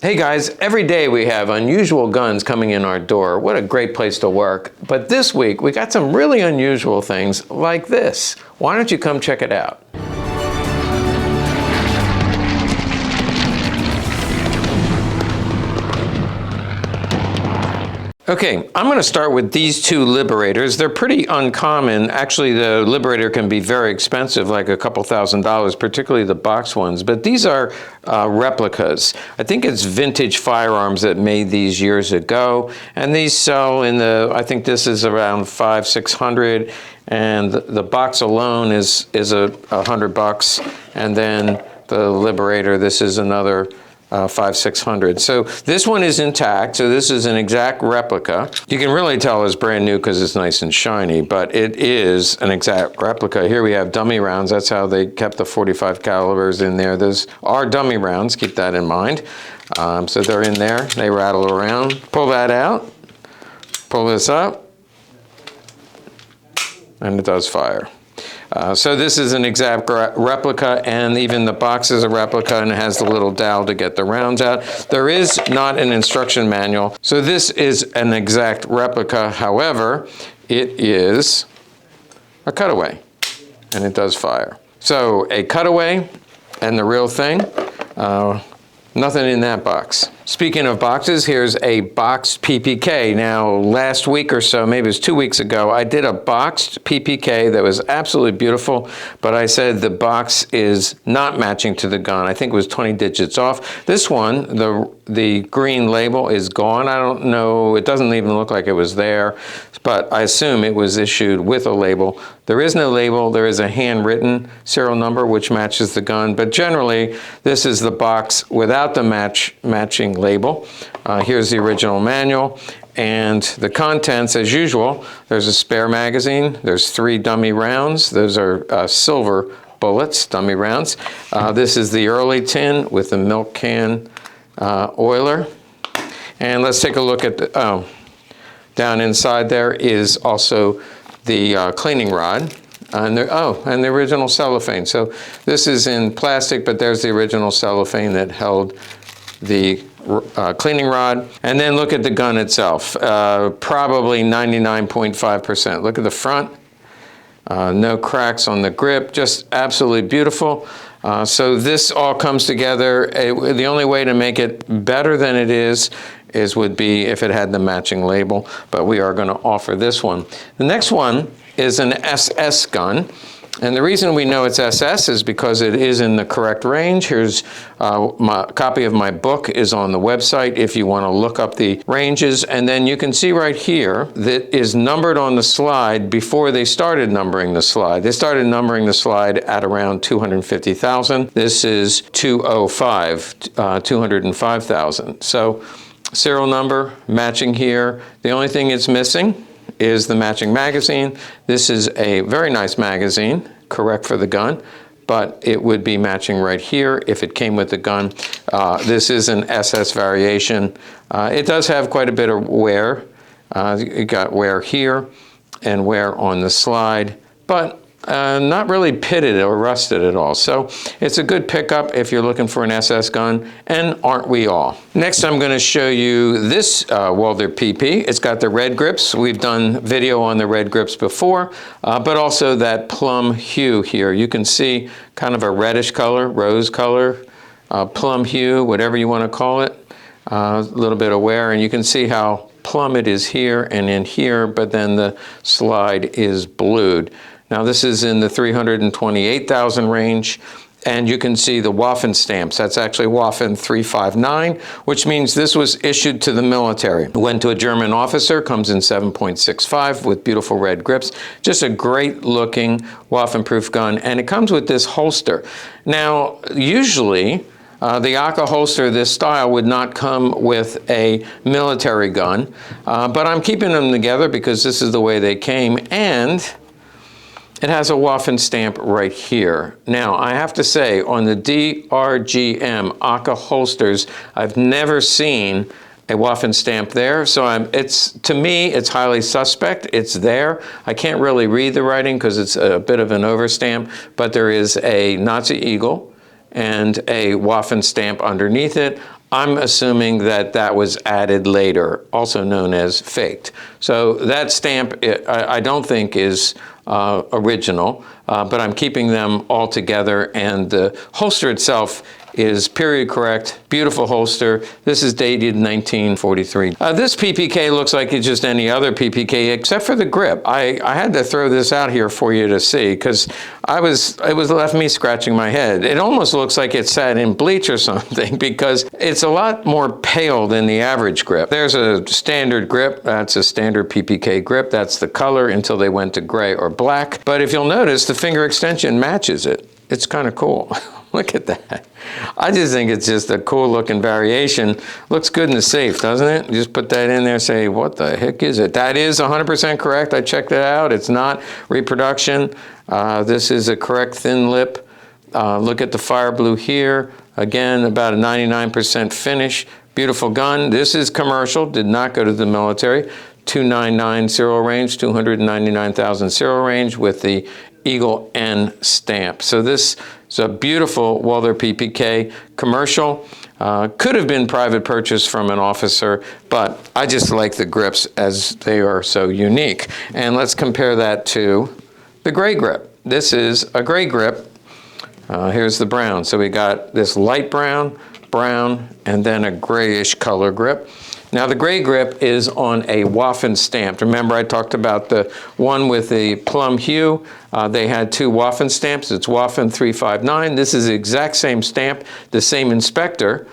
Hey guys, every day we have unusual guns coming in our door. What a great place to work. But this week we got some really unusual things like this. Why don't you come check it out? Okay, I'm going to start with these two Liberators. They're pretty uncommon. Actually, the Liberator can be very expensive, like a couple $1,000s, particularly the box ones. But these are replicas. I think it's Vintage Firearms that made these years ago. And these sell in the, I think this is around $500-600. And the box alone is $100. And then the Liberator, this is another $500-600. So this one is intact, so this is an exact replica. You can really tell it's brand new because it's nice and shiny, but it is an exact replica. Here we have dummy rounds. That's how they kept the 45 calibers in there. Those are dummy rounds, keep that in mind. So they're in there, they rattle around. Pull that out, pull this up, and it does fire. So this is an exact replica, and even the box is a replica and it has the little dowel to get the rounds out. There is not an instruction manual, so this is an exact replica. However, it is a cutaway, and it does fire. So a cutaway and the real thing, nothing in that box. Speaking of boxes, here's a boxed PPK. Now, last week or so, maybe it was 2 weeks ago, I did a boxed PPK that was absolutely beautiful, but I said the box is not matching to the gun. I think it was 20 digits off. This one, the green label is gone. I don't know, it doesn't even look like it was there, but I assume it was issued with a label. There is no label. There is a handwritten serial number which matches the gun, but generally, this is the box without the matching label. Here's the original manual, and the contents, as usual, there's a spare magazine, there's 3 dummy rounds, those are silver bullets, dummy rounds. This is the early tin with the milk can oiler. And let's take a look at the, down inside there is also the cleaning rod. And the original cellophane. So this is in plastic, but there's the original cellophane that held the cleaning rod. And then look at the gun itself, probably 99.5%. Look at the front, no cracks on the grip, just absolutely beautiful. So this all comes together. The only way to make it better than it would be if it had the matching label, but we are going to offer this one. The next one is an SS gun. And the reason we know it's SS is because it is in the correct range. Here's my copy of my book is on the website if you want to look up the ranges. And then you can see right here that is numbered on the slide before they started numbering the slide. They started numbering the slide at around 250,000. This is 205, 205,000. So serial number matching here. The only thing it's missing is the matching magazine. This is a very nice magazine, correct for the gun, but it would be matching right here if it came with the gun. This is an SS variation. It does have quite a bit of wear. You got wear here and wear on the slide, but not really pitted or rusted at all. So it's a good pickup if you're looking for an SS gun, and aren't we all? Next, I'm going to show you this Walther PP. It's got the red grips. We've done video on the red grips before, but also that plum hue here. You can see kind of a reddish color, rose color, plum hue, whatever you want to call it. A little bit of wear, and you can see how plum it is here and in here, but then the slide is blued. Now this is in the 328,000 range, and you can see the Waffen stamps. That's actually Waffen 359, which means this was issued to the military. It went to a German officer, comes in 7.65 with beautiful red grips. Just a great looking Waffen-proof gun, and it comes with this holster. Now, usually, the AK holster, this style, would not come with a military gun, but I'm keeping them together because this is the way they came, and it has a Waffen stamp right here. Now, I have to say, on the DRGM AK holsters, I've never seen a Waffen stamp there, so to me, it's highly suspect. It's there. I can't really read the writing because it's a bit of an overstamp, but there is a Nazi eagle and a Waffen stamp underneath it. I'm assuming that that was added later, also known as faked. So that stamp, I don't think is original, but I'm keeping them all together, and the holster itself is period correct, beautiful holster. This is dated 1943. This PPK looks like it's just any other PPK except for the grip. I had to throw this out here for you to see because it was left me scratching my head. It almost looks like it's sat in bleach or something because it's a lot more pale than the average grip. There's a standard grip. That's a standard PPK grip. That's the color until they went to gray or black. But if you'll notice, the finger extension matches it. It's kind of cool. Look at that. I just think it's just a cool looking variation. Looks good in the safe, doesn't it? You just put that in there, say, what the heck is it? That is 100% correct. I checked it out. It's not reproduction. This is a correct thin lip. Look at the fire blue here. Again, about a 99% finish. Beautiful gun. This is commercial, did not go to the military. 299 serial range, 299,000 serial range with the Eagle N stamp. So this is a beautiful Walther PPK commercial. Could have been private purchase from an officer, but I just like the grips as they are so unique. And let's compare that to the gray grip. This is a gray grip. Here's the brown. So we got this light brown, and then a grayish color grip. Now the gray grip is on a Waffen stamp. Remember I talked about the one with the plum hue. They had two Waffen stamps. It's Waffen 359. This is the exact same stamp, the same inspector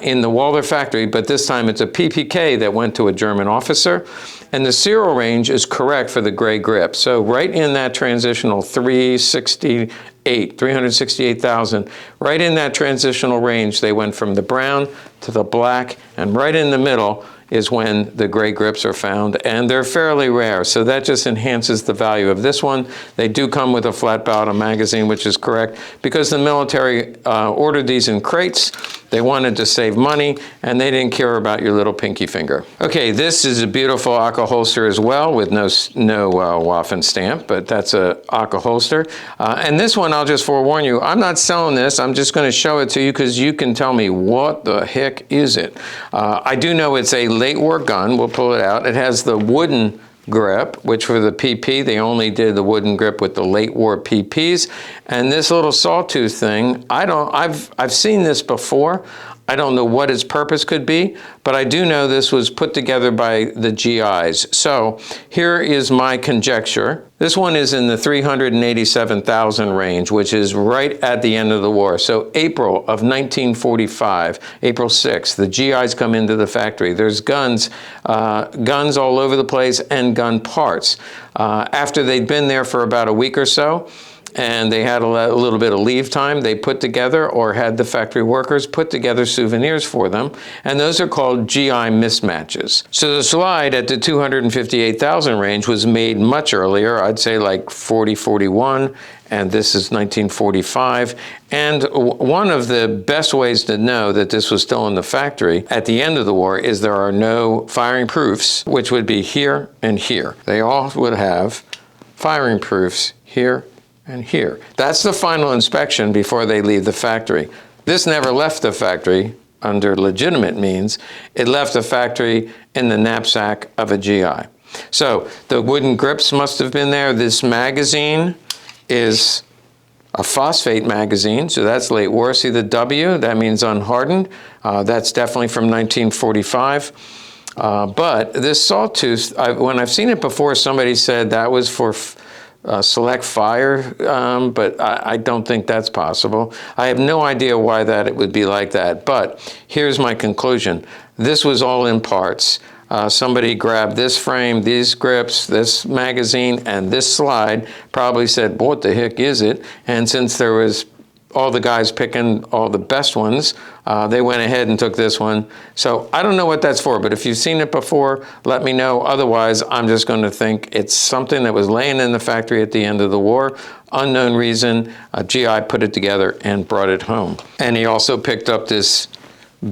in the Walther factory, but this time it's a PPK that went to a German officer. And the serial range is correct for the gray grip. So right in that transitional 368,000, right in that transitional range, they went from the brown to the black, and right in the middle is when the gray grips are found, and they're fairly rare, so that just enhances the value of this one. They do come with a flat bottom magazine, which is correct, because the military ordered these in crates. They wanted to save money, and they didn't care about your little pinky finger. Okay, this is a beautiful Akka holster as well, with no Waffen stamp, but that's a Akka holster. And this one, I'll just forewarn you, I'm not selling this. I'm just going to show it to you because you can tell me what the heck is it. I do know it's a late war gun. We'll pull it out. It has the wooden grip, which for the PP, they only did the wooden grip with the late war PPs. And this little sawtooth thing, I've seen this before. I don't know what its purpose could be, but I do know this was put together by the GIs. So here is my conjecture. This one is in the 387,000 range, which is right at the end of the war. So April of 1945, April 6th, the GIs come into the factory. There's guns all over the place and gun parts. After they'd been there for about a week or so, and they had a little bit of leave time, they put together, or had the factory workers put together souvenirs for them, and those are called GI mismatches. So the slide at the 258,000 range was made much earlier, I'd say like 41, and this is 1945. And one of the best ways to know that this was still in the factory at the end of the war is there are no firing proofs, which would be here and here. They all would have firing proofs here and here. That's the final inspection before they leave the factory. This never left the factory under legitimate means. It left the factory in the knapsack of a GI. So the wooden grips must have been there. This magazine is a phosphate magazine, so that's late war. See the W? That means unhardened. That's definitely from 1945. But this sawtooth, when I've seen it before, somebody said that was for select fire, but I don't think that's possible. I have no idea why it would be like that, but here's my conclusion. This was all in parts. Somebody grabbed this frame, these grips, this magazine, and this slide, probably said, what the heck is it? And since there was all the guys picking all the best ones, they went ahead and took this one. So I don't know what that's for, but if you've seen it before, let me know. Otherwise, I'm just going to think it's something that was laying in the factory at the end of the war. Unknown reason, a GI put it together and brought it home. And he also picked up this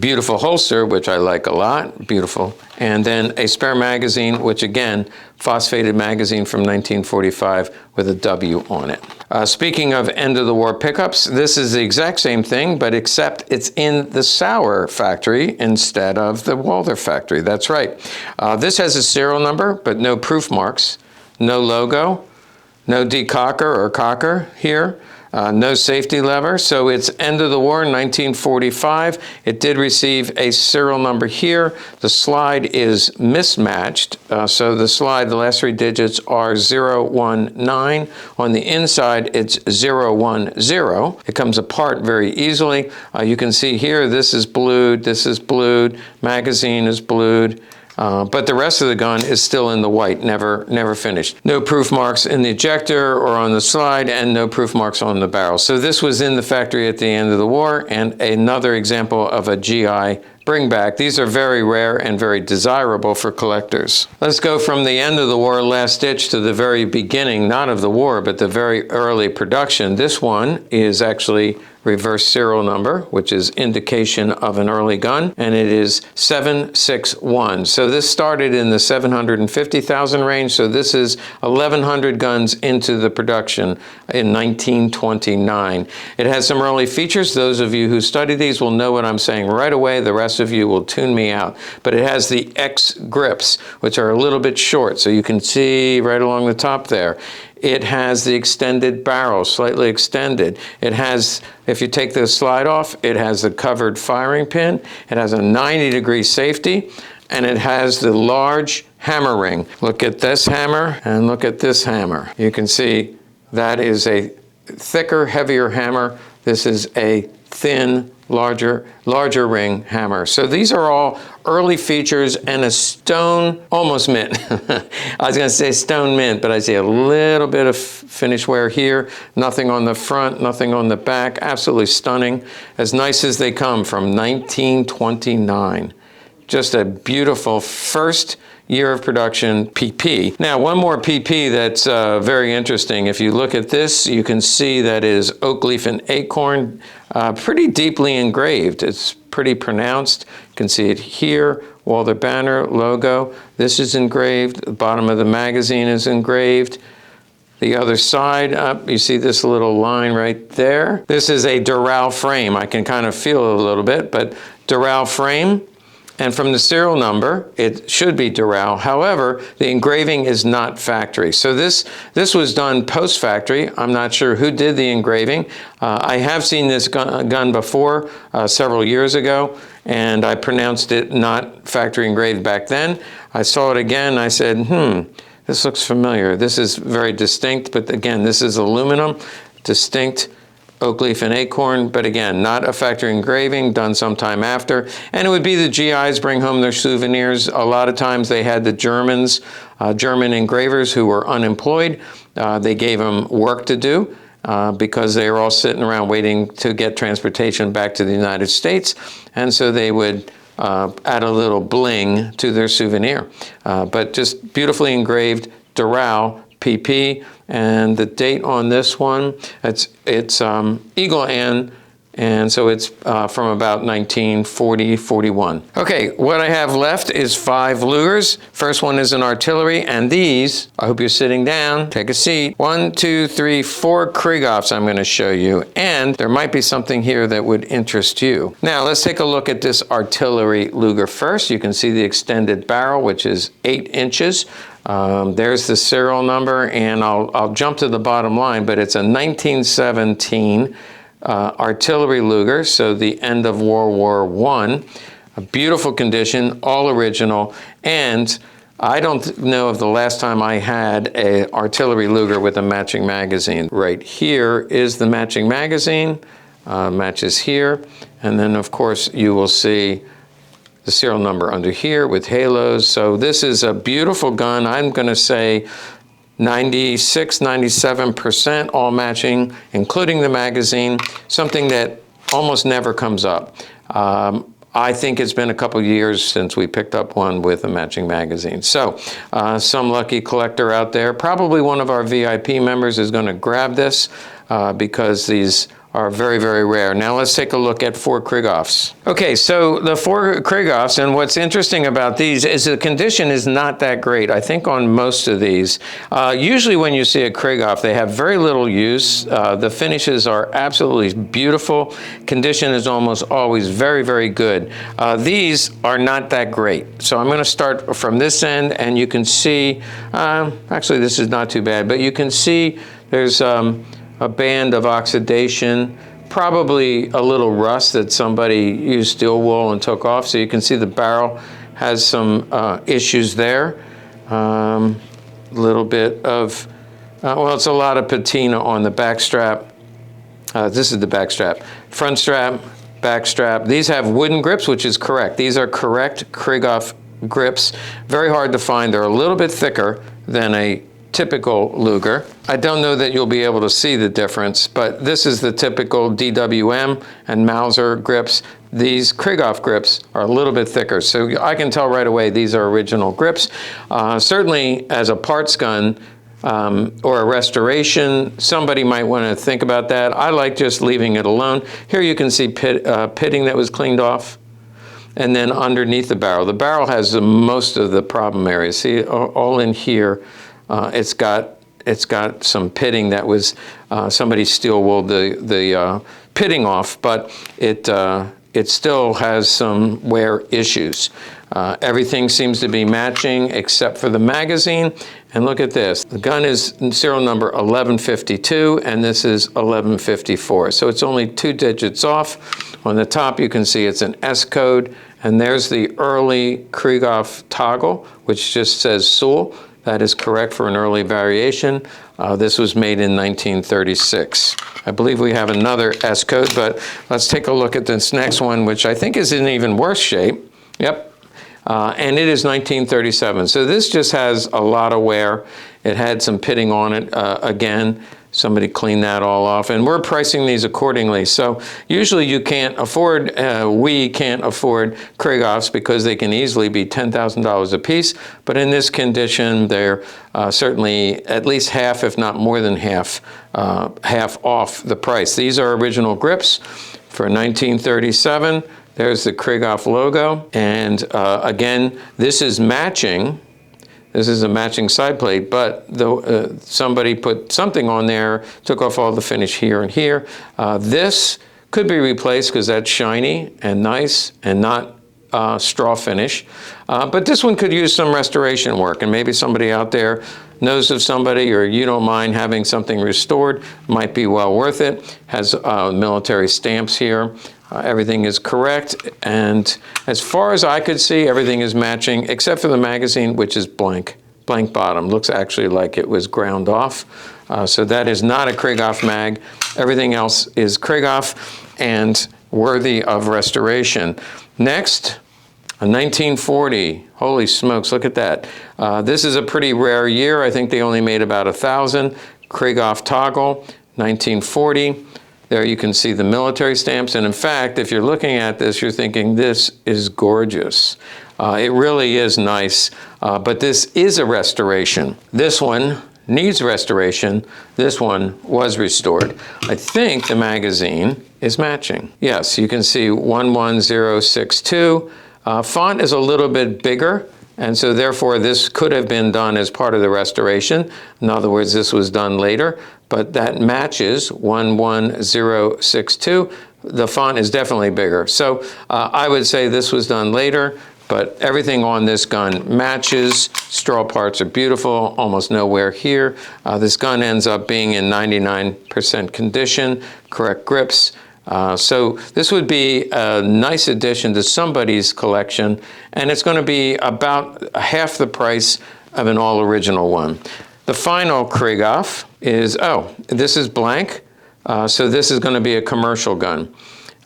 Beautiful holster, which I like a lot, beautiful. And then a spare magazine, which again, phosphated magazine from 1945 with a W on it. Speaking of end of the war pickups, this is the exact same thing, but except it's in the Sauer factory instead of the Walther factory. That's right. This has a serial number, but no proof marks, no logo, no decocker or cocker here. No safety lever, so it's end of the war in 1945. It did receive a serial number here. The slide is mismatched, so the slide, the last three digits are 019. On the inside, it's 010. It comes apart very easily. You can see here, this is blued, magazine is blued. But the rest of the gun is still in the white, never finished. No proof marks in the ejector or on the slide, and no proof marks on the barrel. So this was in the factory at the end of the war, and another example of a GI bring back. These are very rare and very desirable for collectors. Let's go from the end of the war, last ditch, to the very beginning, not of the war, but the very early production. This one is actually reverse serial number, which is indication of an early gun, and it is 761. So this started in the 750,000 range, so this is 1,100 guns into the production in 1929. It has some early features. Those of you who study these will know what I'm saying right away. The rest of you will tune me out. But it has the X grips, which are a little bit short, so you can see right along the top there. It has the extended barrel, slightly extended. It has, if you take the slide off, it has a covered firing pin. It has a 90-degree safety, and it has the large hammer ring. Look at this hammer and look at this hammer. You can see that is a thicker, heavier hammer. This is a thin, larger ring hammer. So these are all early features, and a stone, almost mint. I was going to say stone mint, but I see a little bit of finish wear here. Nothing on the front, nothing on the back. Absolutely stunning. As nice as they come from 1929. Just a beautiful first year of production PP. Now, one more PP that's very interesting. If you look at this, you can see that is oak leaf and acorn, pretty deeply engraved. It's pretty pronounced. You can see it here, Walther banner, logo. This is engraved. The bottom of the magazine is engraved. The other side up, you see this little line right there. This is a Dural frame. I can kind of feel it a little bit, but Dural frame. And from the serial number, it should be Dural. However, the engraving is not factory. So this was done post-factory. I'm not sure who did the engraving. I have seen this gun before, several years ago, and I pronounced it not factory engraved back then. I saw it again, I said, this looks familiar. This is very distinct, but again, this is aluminum, distinct oak leaf and acorn, but again, not a factory engraving, done sometime after. And it would be the GIs bring home their souvenirs. A lot of times they had the Germans, German engravers who were unemployed. They gave them work to do because they were all sitting around waiting to get transportation back to the United States. And so they would add a little bling to their souvenir. But just beautifully engraved Dural PP, and the date on this one, it's Eagle N, and so it's from about 1940-41. Okay, what I have left is 5 Lugers. First one is an artillery, and these, I hope you're sitting down, take a seat. 1, 2, 3, 4 Krieghoffs I'm going to show you, and there might be something here that would interest you. Now, let's take a look at this artillery Luger first. You can see the extended barrel, which is 8 inches. There's the serial number, and I'll jump to the bottom line, but it's a 1917 artillery Luger, so the end of World War I. A beautiful condition, all original, and I don't know of the last time I had an artillery Luger with a matching magazine. Right here is the matching magazine, matches here, and then of course you will see the serial number under here with halos. So this is a beautiful gun. I'm going to say 96, 97% all matching, including the magazine, something that almost never comes up. I think it's been a couple years since we picked up one with a matching magazine. So some lucky collector out there, probably one of our VIP members, is going to grab this because these are very, very rare. Now let's take a look at 4 Krieghoffs. Okay, so the 4 Krieghoffs, and what's interesting about these is the condition is not that great, I think, on most of these. Usually when you see a Krieghoff, they have very little use. The finishes are absolutely beautiful. Condition is almost always very, very good. These are not that great. So I'm going to start from this end, and you can see, actually this is not too bad, but you can see there's a band of oxidation, probably a little rust that somebody used steel wool and took off. So you can see the barrel has some issues there. Little bit of, well, it's a lot of patina on the back strap. This is the back strap. Front strap, back strap. These have wooden grips, which is correct. These are correct Krieghoff grips. Very hard to find. They're a little bit thicker than a typical Luger. I don't know that you'll be able to see the difference, but this is the typical DWM and Mauser grips. These Krieghoff grips are a little bit thicker, so I can tell right away these are original grips. Certainly as a parts gun or a restoration, somebody might want to think about that. I like just leaving it alone. Here you can see pitting that was cleaned off. And then underneath the barrel has most of the problem areas. See, all in here, it's got some pitting that was somebody steel wooled the pitting off, but it still has some wear issues. Everything seems to be matching except for the magazine. And look at this. The gun is serial number 1152, and this is 1154. So it's only 2 digits off. On the top, you can see it's an S code, and there's the early Krieghoff toggle, which just says Sauer. That is correct for an early variation. This was made in 1936. I believe we have another S code, but let's take a look at this next one, which I think is in even worse shape. Yep. And it is 1937. So this just has a lot of wear. It had some pitting on it again. Somebody cleaned that all off, and we're pricing these accordingly. So usually you can't afford, we can't afford Krieghoffs because they can easily be $10,000 a piece. But in this condition, they're certainly at least half, if not more than half off the price. These are original grips for 1937. There's the Krieghoff logo, and again, this is matching. This is a matching side plate, but somebody put something on there, took off all the finish here and here. This could be replaced because that's shiny and nice and not straw finish. But this one could use some restoration work, and maybe somebody out there knows of somebody, or you don't mind having something restored, might be well worth it. Has military stamps here. Everything is correct, and as far as I could see, everything is matching, except for the magazine, which is blank. Blank bottom. Looks actually like it was ground off. So that is not a Krieghoff mag. Everything else is Krieghoff and worthy of restoration. Next, a 1940. Holy smokes, look at that. This is a pretty rare year. I think they only made about 1,000. Krieghoff toggle, 1940. There you can see the military stamps, and in fact, if you're looking at this, you're thinking, this is gorgeous. It really is nice, but this is a restoration. This one needs restoration. This one was restored. I think the magazine is matching. Yes, you can see 11062. Font is a little bit bigger, and so therefore this could have been done as part of the restoration. In other words, this was done later, but that matches 11062. The font is definitely bigger. So I would say this was done later, but everything on this gun matches. Straw parts are beautiful, almost no wear here. This gun ends up being in 99% condition, correct grips. So this would be a nice addition to somebody's collection, and it's going to be about half the price of an all-original one. The final Krieghoff is, this is blank, so this is going to be a commercial gun.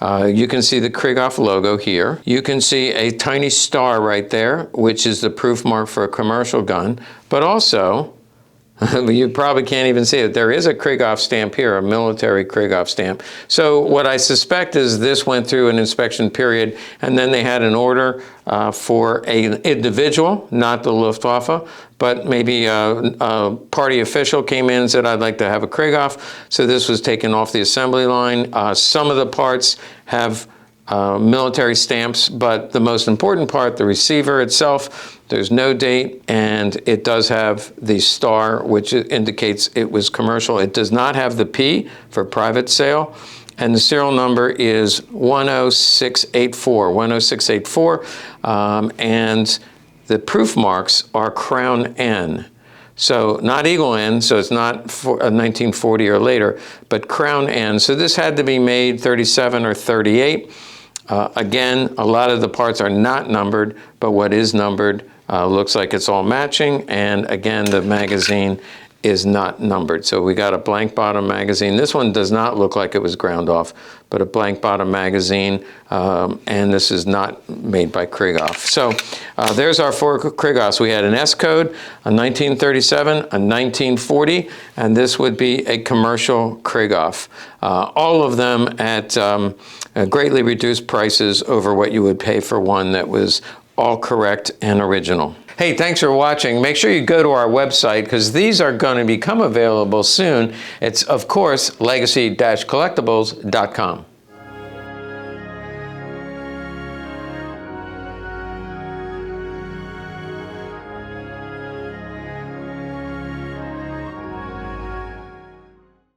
You can see the Krieghoff logo here. You can see a tiny star right there, which is the proof mark for a commercial gun, but also You probably can't even see it. There is a Krieghoff stamp here, a military Krieghoff stamp. So what I suspect is this went through an inspection period, and then they had an order for an individual, not the Luftwaffe, but maybe a party official came in and said, I'd like to have a Krieghoff. So this was taken off the assembly line. Some of the parts have military stamps, but the most important part, the receiver itself, there's no date, and it does have the star, which indicates it was commercial. It does not have the P for private sale, and the serial number is 10684, and the proof marks are Crown N. So not Eagle N, so it's not 1940 or later, but Crown N. So this had to be made 37 or 38. Again, a lot of the parts are not numbered, but what is numbered looks like it's all matching. And again, the magazine is not numbered. So we got a blank bottom magazine. This one does not look like it was ground off, but a blank bottom magazine. And this is not made by Krieghoff. So there's our 4 Krieghoffs. We had an S code, a 1937, a 1940, and this would be a commercial Krieghoff. All of them at greatly reduced prices over what you would pay for one that was all correct and original. Hey, thanks for watching. Make sure you go to our website because these are going to become available soon. It's, of course, legacy-collectibles.com.